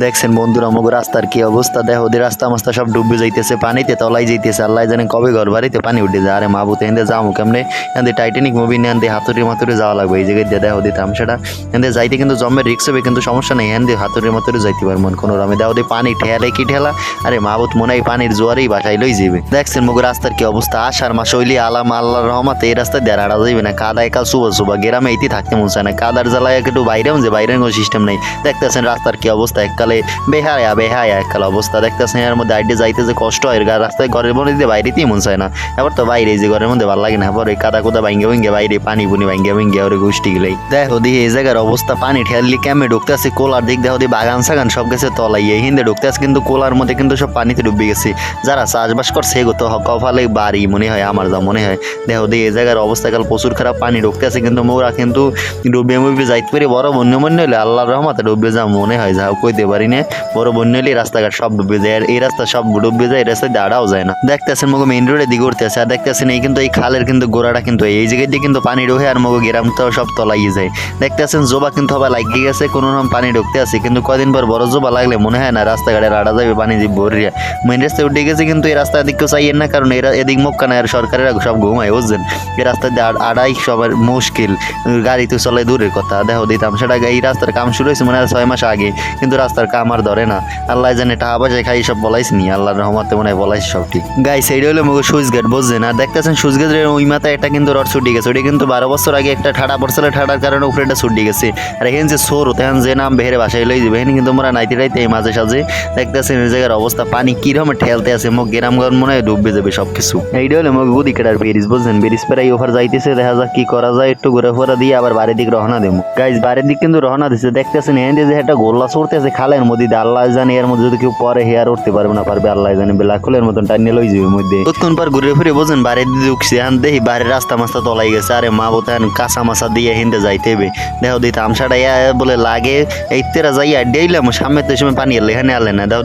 দেখছেন বন্ধুরা আমাকে রাস্তার কি অবস্থা, দেখো ওদের রাস্তা মাস্তা সব ডুবে যাইতেছে, পানিতে তলাই যাইতেছে। আল্লাহ জানে কবে ঘর বাড়িতে পানি উঠে যায়। আরে মাহবুত এনে যাবো কেমনে? এনে টাইটানিক মুভি নিয়ে এনে হাতুড়ি মাতুরে যাওয়া লাগবে। এই জায়গায় দিয়ে দেখো দিতাম সেটা এনে যাইতে কিন্তু জম্মের রিক্স হবে, কিন্তু সমস্যা নেই। এনে হাতুড়ি মাতুরে যাইতে পারবো কোনো আমি দেখো পানি ঠেলে কি ঠেলা। আরে মাহবুত মনে হয় পানির জোয়ারেই বাসায় লই যাবে। দেখছেন মুখ রাস্তার কি অবস্থা, আষাঢ় মাস হইলি আলাম আল্লাহর রহমত এই রাস্তায় দেড় আড়া যাইবে না। কাদায় কাল শুভ শুভ গ্রামে এইটি থাকতে মন চায় না। কাদার জ্বালায় একটু বাইরেও যে বাইরের কোনো সিস্টেম নেই। দেখতেছেন রাস্তার কি অবস্থা, এককালে বেহায়া বেহায়া এককাল অবস্থা। দেখতেছেন এর মধ্যে আইডে যাইতে যে কষ্ট হয়, রাস্তায় ঘরের মধ্যে দিয়ে বাইরেতেই মন চায় না। এবার তো বাইরে যে ঘরের মধ্যে ভালো লাগে না, এবার ওই কাদা কুদা ভাঙ্গে ভাঙ্গে বাইরে পানি পুনি ভাঙ্গে ভাঙ্গে ওরে গোষ্ঠী গেলেই দেখো দিয়ে এই জায়গার অবস্থা। পানি ঠেললি কেমনে ঢুকতে আছে কোলার দিক, দেখো দিয়ে বাগান সাগান সব গেছে তলাই। এই হিন্দে ঢুকতে আছে কিন্তু কোলার মধ্যে কিন্তু সব পানিতে ডুবে গেছে। যারা চাষবাস করছে এগো কপালে বাড়ি মনে হয়, আমার যা মনে হয়। দেখো দিয়ে এই জায়গার অবস্থা কাল প্রচুর খারাপ, পানি ঢুকতে আছে কিন্তু মোরা কিন্তু ডুবে মুবে যাইতে পারি। বড় বন্য মন্য হলে আল্লাহর রহমতে ডুবে যা মনে হয়, যা কইতে পারি না। বড় বন্য হলে রাস্তাঘাট সব ডুবে যায়, আর এই রাস্তা সব ডুবে যায়, এই রাস্তায় দাঁড়াও যায় না। দেখতেছেন মগো মেইন রোডে দিকে উঠতে আছে। আর দেখতেছেন এই কিন্তু এই খালের কিন্তু গোড়াটা কিন্তু এই জায়গায় দিয়ে কিন্তু পানি ঢোকে, আর মগো গ্রামটাও সব তলাইয়ে যায়। দেখতেছেন জোবা কিন্তু হবা লাগিয়ে গেছে, কোনো রকম পানি ঢুকতে আছে। কিন্তু কদিন পর বড় জোবা লাগলে মনে হয় না রাস্তাঘাটে রাড়া যাবে পানি যে ভরিয়া। মেইন রাস্তায় উঠে গেছে কিন্তু এই রাস্তা দিকেও চাইয়েন না, কারণ এরা এদিক মুক্কা না, আর সরকারেরা সব ঘুমায় বুঝছেন। এই রাস্তা দিয়ে আড়াই সবার মুশকিল, গাড়ি তো চলে দূরের কথা। দেখো দিতাম সেটা এই রাস্তার কাম শুরু হয়েছে মনে হয় 6 মাস আগে, কিন্তু রাস্তার কাম আর ধরে না। আল্লাহ জানে টাকা পয়সা খাই সব বলাইস নি, আল্লাহর রহমতে মনে হয় বলাইস সব ঠিক। গাইস এইটা হলো মগো সুইচ গেট বুঝছেন। আর দেখতেছেন সুইচ গেটের ওই মাথায় একটা কিন্তু রড ছুটি গেছে। ওটা কিন্তু 12 বছর আগে একটা ঠাডা পড়ছিল, ঠাডার কারণে উপরে একটা ছুটি গেছে। আর এখানে যে সোর তেমন যে নাম বেহেরে বাসায় লই যাবে, এখানে কিন্তু আমরা নাইতে রাইতে এই মাঝে সাঝে দেখতেছেন এই জায়গার অবস্থা। পানি কিরকম ঠেলতে আছে, মুখ গ্রামগঞ্জ মনে হয় ডুববে যাবে সবকিছু। এইটা হলো মগ গুদি কেটার ব্রিজ বুঝছেন। ব্রিজ প্রায় ওভার যাইতেছে, দেখা যাক কি করা যায়। একটু ঘুরে ফোরা দিয়ে আবার বাড়ির দিক রওনা দেবো। গাইস বাড়ির দিক কিন্তু রওনা দিচ্ছে। দেখতেছেন এখানে যে একটা গোল্লা চড়তেছে খালের মধ্যে, আল্লাহ জানে এর মধ্যে যদি কেউ পরে হেয়ার উঠতে পারবে না পারবে, আল্লাহ জানে বেলাকুলের মতন টাইনে লই যাবে মধ্যে। কতক্ষণ পর ঘুরে ফিরে বোঝেন বাড়ির দিকে উঠছি। এখন দেখি বাড়ির রাস্তা মাস্তা তলাই গেছে। আরে মা বোধ কাঁচা মাছা দিয়ে হিন্দে যাইতে হবে। দেখো দিই তামসাটা বলে লাগে এই তেরা যাইয়া ডেইলাম সামনে তো সময় পানি এলে এখানে আলে না। দাও